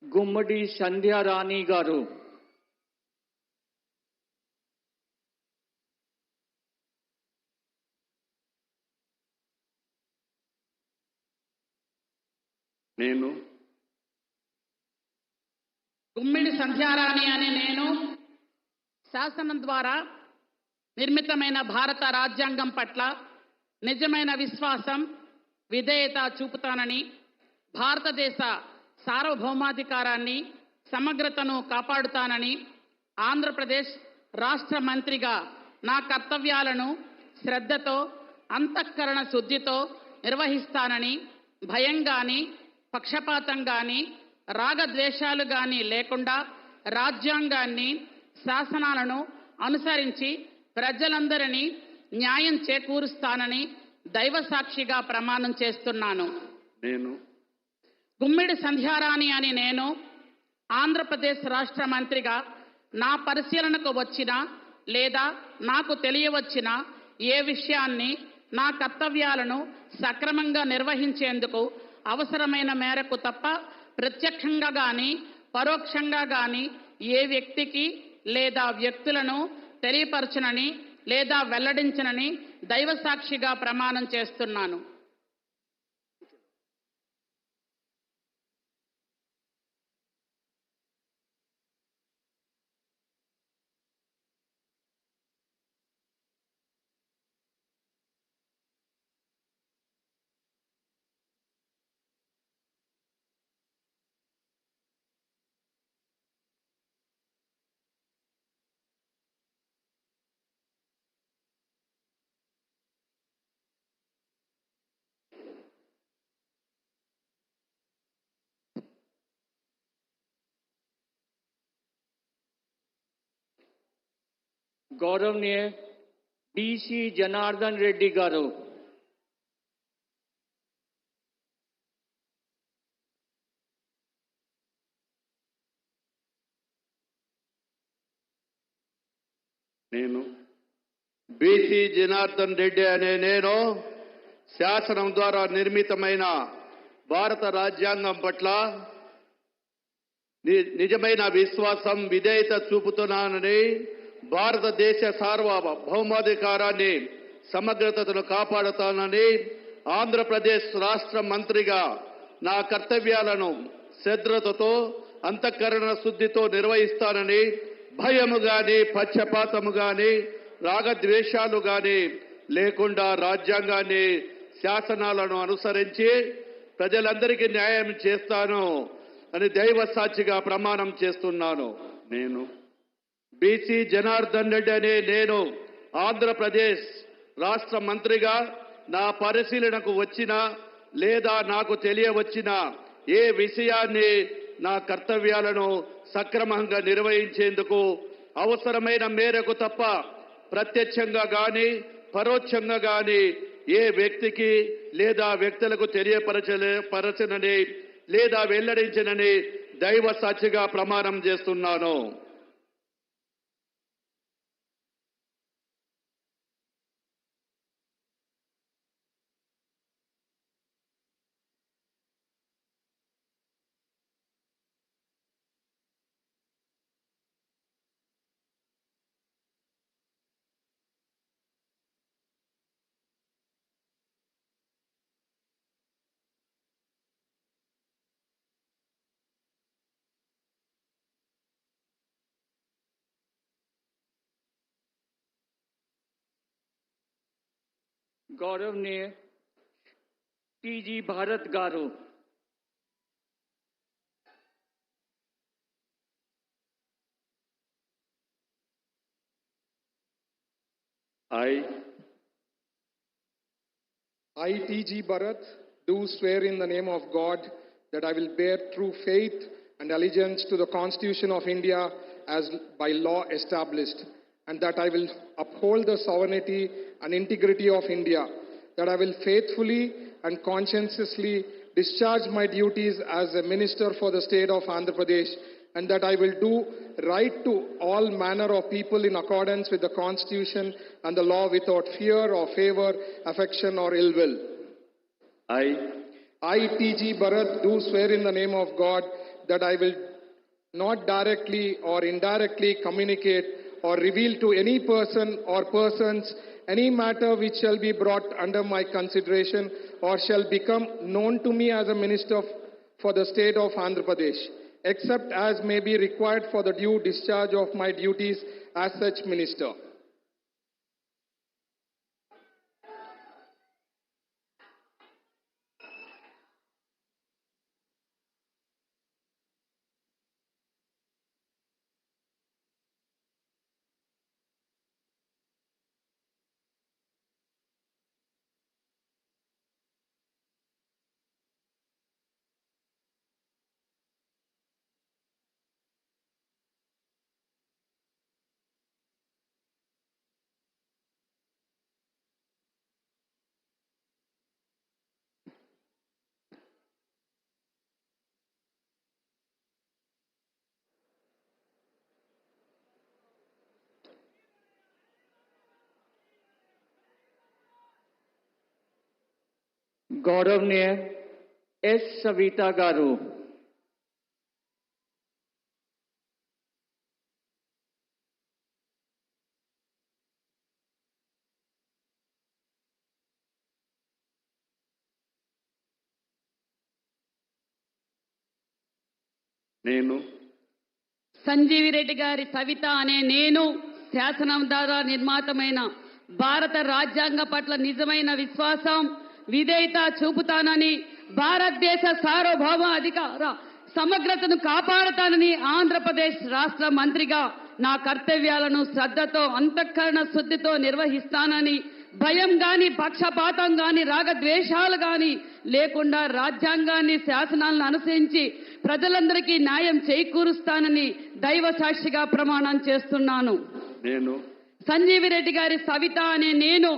గుమ్మడి సంధ్యారాణి గారు, నేను గుమ్మిడి సంధ్యారాణి అనే నేను శాసనం ద్వారా నిర్మితమైన భారత రాజ్యాంగం పట్ల నిజమైన విశ్వాసం, విధేయత చూపుతానని, భారతదేశ సార్వభౌమాధికారాన్ని, సమగ్రతను కాపాడుతానని, ఆంధ్రప్రదేశ్ రాష్ట్ర మంత్రిగా నా కర్తవ్యాలను శ్రద్ధతో, అంతఃకరణ శుద్ధితో నిర్వహిస్తానని, భయం గాని, పక్షపాతం గాని, రాగద్వేషాలు గాని లేకుండా రాజ్యాంగాన్ని, శాసనాలను అనుసరించి ప్రజలందరినీ న్యాయం చేకూరుస్తానని దైవ సాక్షిగా ప్రమాణం చేస్తున్నాను. నేను గుమ్మిడి సంధ్యారాణి అని నేను ఆంధ్రప్రదేశ్ రాష్ట్ర మంత్రిగా నా పరిశీలనకు వచ్చిన లేదా నాకు తెలియవచ్చిన ఏ విషయాన్ని, నా కర్తవ్యాలను సక్రమంగా నిర్వహించేందుకు అవసరమైన మేరకు తప్ప ప్రత్యక్షంగా గాని పరోక్షంగా గాని ఏ వ్యక్తికి లేదా వ్యక్తులను తెలియపరచనని లేదా వెల్లడించనని దైవ సాక్షిగా ప్రమాణం చేస్తున్నాను. गौरवनीय बीसी जनार्दन रेड्डी गारू, నేను బీసీ జనార్దన్ రెడ్డి అనే నేను శాసనం ద్వారా నిర్మితమైన భారత రాజ్యాంగం పట్ల నిజమైన విశ్వాసం, విధేయత చూపుతున్నానని, భారతదేశ సార్వభౌమాధికారాన్ని, సమగ్రతను కాపాడుతానని, ఆంధ్రప్రదేశ్ రాష్ట్ర మంత్రిగా నా కర్తవ్యాలను శ్రద్ధతో, అంతఃకరణ శుద్ధితో నిర్వహిస్తానని, భయము గాని, పక్షపాతము గాని, రాగద్వేషాలు గాని లేకుండా రాజ్యాంగాన్ని, శాసనాలను అనుసరించి ప్రజలందరికీ న్యాయం చేస్తాను అని దైవ సాక్షిగా ప్రమాణం చేస్తున్నాను. నేను బీసీ జనార్దన్ రెడ్డి అనే నేను ఆంధ్రప్రదేశ్ రాష్ట్ర మంత్రిగా నా పరిశీలనకు వచ్చిన లేదా నాకు తెలియవచ్చిన ఏ విషయాన్ని, నా కర్తవ్యాలను సక్రమంగా నిర్వహించేందుకు అవసరమైన మేరకు తప్ప ప్రత్యక్షంగా గాని పరోక్షంగా గాని ఏ వ్యక్తికి లేదా వ్యక్తులకు తెలియపరచనని లేదా వెల్లడించనని దైవ సాక్షిగా ప్రమాణం చేస్తున్నాను. गौरवनीय टीजी भारत गारू, I, T.G. Bharat, do swear in the name of God that I will bear true faith and allegiance to the Constitution of India as by law established, and that I will uphold the sovereignty and integrity of India, that I will faithfully and conscientiously discharge my duties as a minister for the state of Andhra Pradesh, and that I will do right to all manner of people in accordance with the Constitution and the law without fear or favor, affection or ill will. I, T.G. Bharat, do swear in the name of God that I will not directly or indirectly communicate or reveal to any person or persons any matter which shall be brought under my consideration or shall become known to me as a minister for the state of Andhra Pradesh, except as may be required for the due discharge of my duties as such minister. गौरवनीय एस सविता गारू। నేను సంజీవి రెడ్డి గారి సవిత అనే నేను శాసనం ద్వారా నిర్మాతమైన భారత రాజ్యాంగ పట్ల నిజమైన విశ్వాసం విధేయత చూపుతానని భారతదేశ సార్వభౌమ అధికార సమగ్రతను కాపాడుతానని ఆంధ్రప్రదేశ్ రాష్ట్ర మంత్రిగా నా కర్తవ్యాలను శ్రద్ధతో అంతఃకరణ శుద్ధితో నిర్వహిస్తానని భయం గాని పక్షపాతం గాని రాగద్వేషాలు గాని లేకుండా రాజ్యాంగాన్ని శాసనాలను అనుసరించి ప్రజలందరికీ న్యాయం చేకూరుస్తానని దైవ సాక్షిగా ప్రమాణం చేస్తున్నాను. నేను సంజీవి రెడ్డి గారి సవిత అనే నేను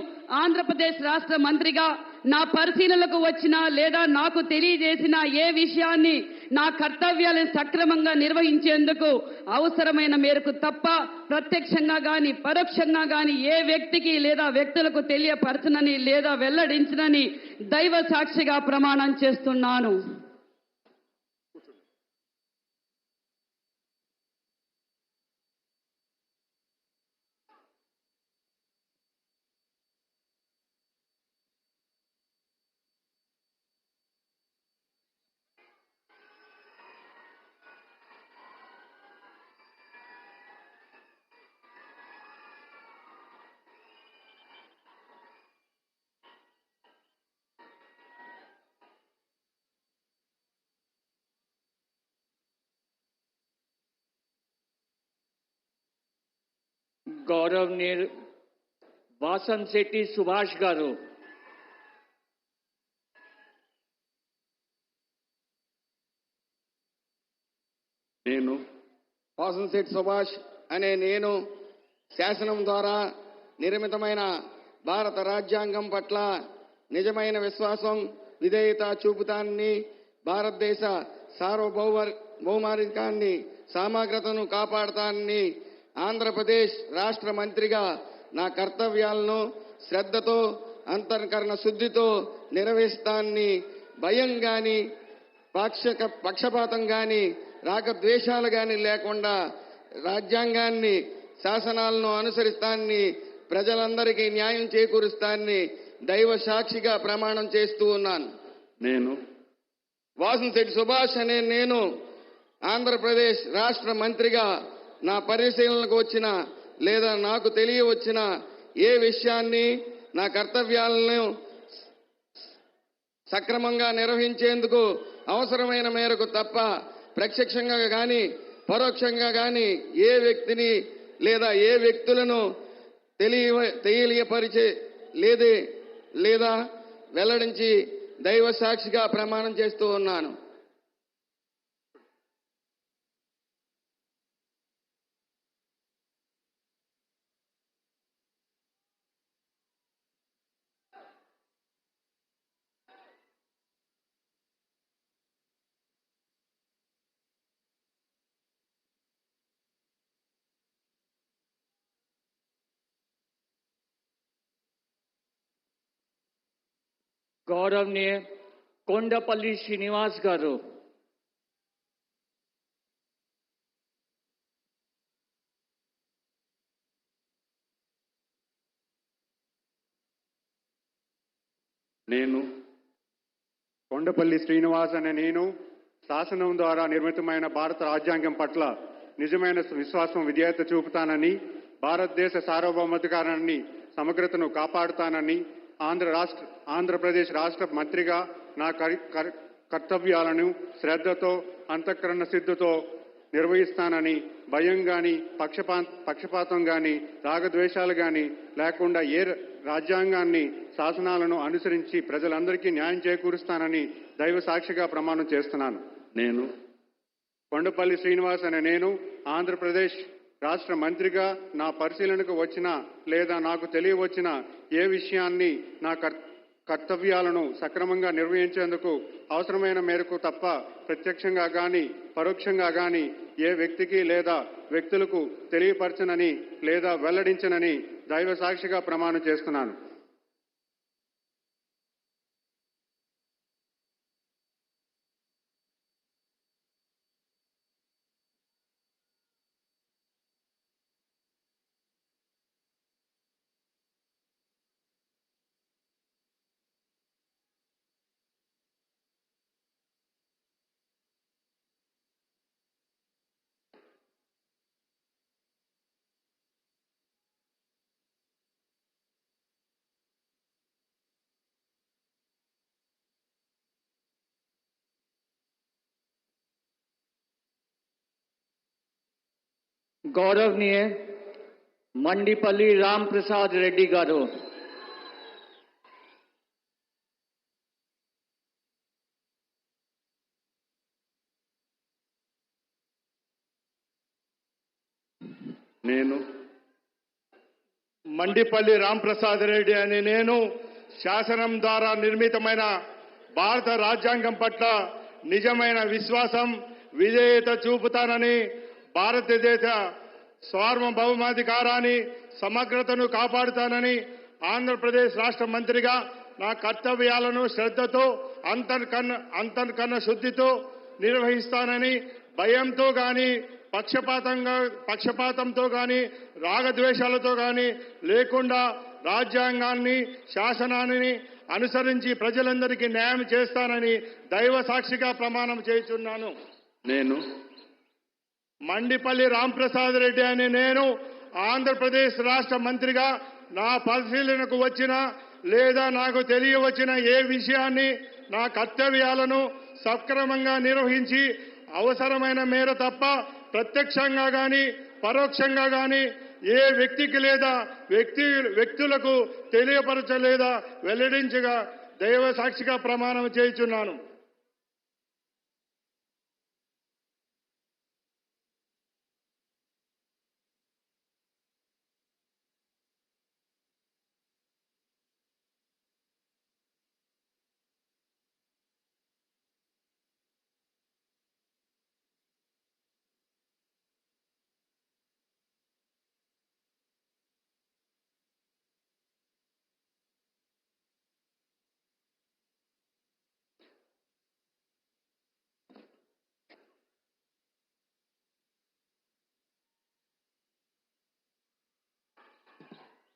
ఆంధ్రప్రదేశ్ రాష్ట్ర మంత్రిగా నా పరిశీలనకు వచ్చిన లేదా నాకు తెలియజేసిన ఏ విషయాన్ని నా కర్తవ్యాలను సక్రమంగా నిర్వహించేందుకు అవసరమైన మేరకు తప్ప ప్రత్యక్షంగా గాని పరోక్షంగా గాని ఏ వ్యక్తికి లేదా వ్యక్తులకు తెలియపరచనని లేదా వెల్లడించనని దైవ సాక్షిగా ప్రమాణం చేస్తున్నాను. गौरवनीय वासन शेट्टी सुभाष गारू। నేను వాసంశెట్టి సుభాష్ అనే నేను శాసనం ద్వారా నిర్మితమైన భారత రాజ్యాంగం పట్ల నిజమైన విశ్వాసం విధేయత చూపుతానని భారతదేశ సార్వభౌమాధికారాన్ని సమగ్రతను కాపాడుతానని ఆంధ్రప్రదేశ్ రాష్ట్ర మంత్రిగా నా కర్తవ్యాలను శ్రద్ధతో అంతఃకరణ శుద్ధితో నిర్వహిస్తానని భయం గాని పక్షపాతం గాని రాగద్వేషాలు గాని లేకుండా రాజ్యాంగాన్ని శాసనాలను అనుసరిస్తానని ప్రజలందరికీ న్యాయం చేకూరుస్తానని దైవ సాక్షిగా ప్రమాణం చేస్తూ ఉన్నాను. నేను వాసంశెట్టి సుభాష్ అనే నేను ఆంధ్రప్రదేశ్ రాష్ట్ర మంత్రిగా నా పరిశీలనకు వచ్చిన లేదా నాకు తెలియవచ్చిన ఏ విషయాన్ని నా కర్తవ్యాలను సక్రమంగా నిర్వహించేందుకు అవసరమైన మేరకు తప్ప ప్రత్యక్షంగా గాని పరోక్షంగా గాని ఏ వ్యక్తిని లేదా ఏ వ్యక్తులను తెలియపరిచే లేదా వెల్లడించి దైవ సాక్షిగా ప్రమాణం చేస్తూ ఉన్నాను. गौरवनीय कोंडपल्ली श्रीनिवास गारू। నేను కొండపల్లి శ్రీనివాస్ అనే నేను శాసనం ద్వారా నిర్మితమైన భారత రాజ్యాంగం పట్ల నిజమైన విశ్వాసం విధేయత చూపుతానని, భారతదేశ సార్వభౌమాధికారాన్ని సమగ్రతను కాపాడుతానని, ఆంధ్రప్రదేశ్ రాష్ట్ర మంత్రిగా నా కర్తవ్యాలను శ్రద్ధతో అంతఃకరణ సిద్ధతో నిర్వహిస్తానని, భయం కానీ పక్షపాతం కానీ రాగద్వేషాలు కానీ లేకుండా రాజ్యాంగాన్ని శాసనాలను అనుసరించి ప్రజలందరికీ న్యాయం చేకూరుస్తానని దైవ సాక్షిగా ప్రమాణం చేస్తున్నాను. నేను కొండపల్లి శ్రీనివాస్ అనే నేను ఆంధ్రప్రదేశ్ రాష్ట్ర మంత్రిగా నా పరిశీలనకు వచ్చిన లేదా నాకు తెలియవచ్చిన ఏ విషయాన్ని నా కర్తవ్యాలను సక్రమంగా నిర్వహించేందుకు అవసరమైన మేరకు తప్ప ప్రత్యక్షంగా కానీ పరోక్షంగా కానీ ఏ వ్యక్తికి లేదా వ్యక్తులకు తెలియపరచనని లేదా వెల్లడించనని దైవ సాక్షిగా ప్రమాణం చేస్తున్నాను. गौरवनीय मंडीपल्ली राम प्रसाद रेड्डी गारू, నేను మండిపల్లి రాంప్రసాద్ రెడ్డి అనే నేను శాసనం ద్వారా నిర్మితమైన భారత రాజ్యాంగం పట్ల నిజమైన విశ్వాసం విధేయత చూపుతానని, భారతదేశ సార్వభౌమాధికారాన్ని సమగ్రతను కాపాడుతానని, ఆంధ్రప్రదేశ్ రాష్ట్ర మంత్రిగా నా కర్తవ్యాలను శ్రద్ధతో అంతర్కన్న శుద్ధితో నిర్వహిస్తానని, భయంతో గాని పక్షపాతంతో గాని రాగద్వేషాలతో గాని లేకుండా రాజ్యాంగాన్ని శాసనాన్ని అనుసరించి ప్రజలందరికీ న్యాయం చేస్తానని దైవ సాక్షిగా ప్రమాణం చేస్తున్నాను. నేను మండిపల్లి రాంప్రసాద్ రెడ్డి అనే నేను ఆంధ్రప్రదేశ్ రాష్ట్ర మంత్రిగా నా పరిశీలనకు వచ్చిన లేదా నాకు తెలియవచ్చిన ఏ విషయాన్ని నా కర్తవ్యాలను సక్రమంగా నిర్వహించి అవసరమైన మేర తప్ప ప్రత్యక్షంగా గాని పరోక్షంగా గాని ఏ వ్యక్తికి లేదా వ్యక్తులకు తెలియపరచలేదా వెల్లడించగా దైవ సాక్షిగా ప్రమాణం చేయుచున్నాను.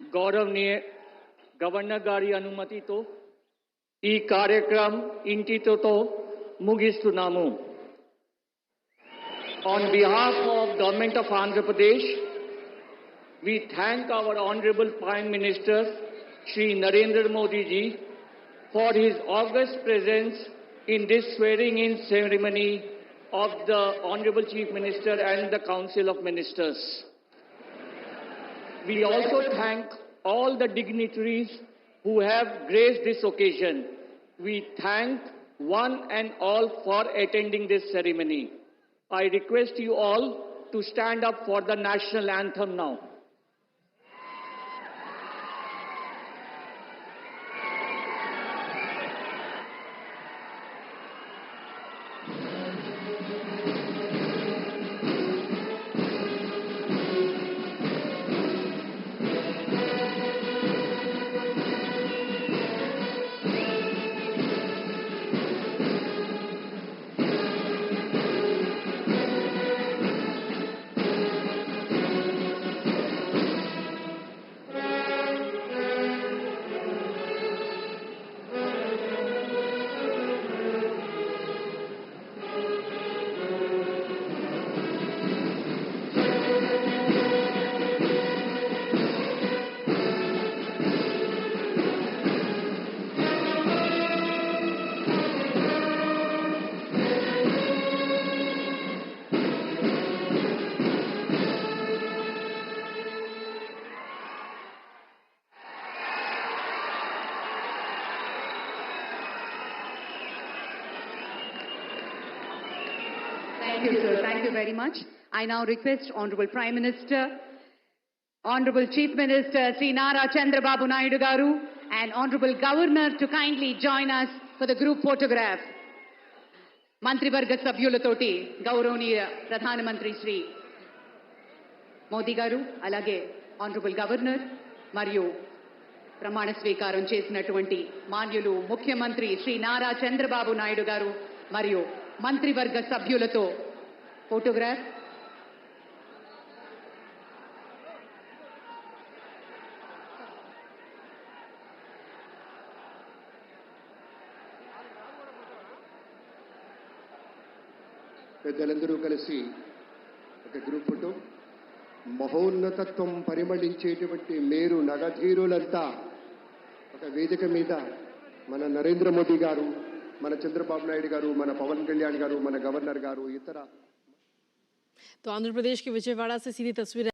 गौरवनीय गवर्नर गारी अनुमतितो ఈ కార్యక్రమం ఇంటితో ముగిస్తున్నాము. On behalf of Government of Andhra Pradesh, we thank our Honorable Prime Minister Shri Narendra Modi ji for his august presence in this swearing-in ceremony of the Honorable Chief Minister and the Council of Ministers. We also thank all the dignitaries who have graced this occasion. We thank one and all for attending this ceremony. I request you all to stand up for the national anthem now. Thank you, sir. Thank you very much. I now request Honorable Prime Minister, Honorable Chief Minister Sri Nara Chandrababu Naidu Garu and Honorable Governor to kindly join us for the group photograph. మంత్రివర్గ సభ్యులతోటి గౌరవనీయ ప్రధానమంత్రి శ్రీ మోదీ గారు, అలాగే honourable governor మరియు ప్రమాణ స్వీకారం చేసినటువంటి మాన్యులు ముఖ్యమంత్రి శ్రీ నారా చంద్రబాబు నాయుడు గారు మరియు మంత్రివర్గ సభ్యులతో ఫోటోగ్రాఫ్. పెద్దలందరూ కలిసి ఒక గ్రూప్ ఫోటో. మహోన్నతత్వం పరిమళించేటువంటి మేరు నగధీరులంతా ఒక వేదిక మీద మన నరేంద్ర మోదీ గారు, మన చంద్రబాబు నాయుడు గారు, మన పవన్ కళ్యాణ్ గారు, మన గవర్నర్ గారు, ఇతర. तो आंध्र प्रदेश के विजयवाड़ा से सीधी तस्वीरें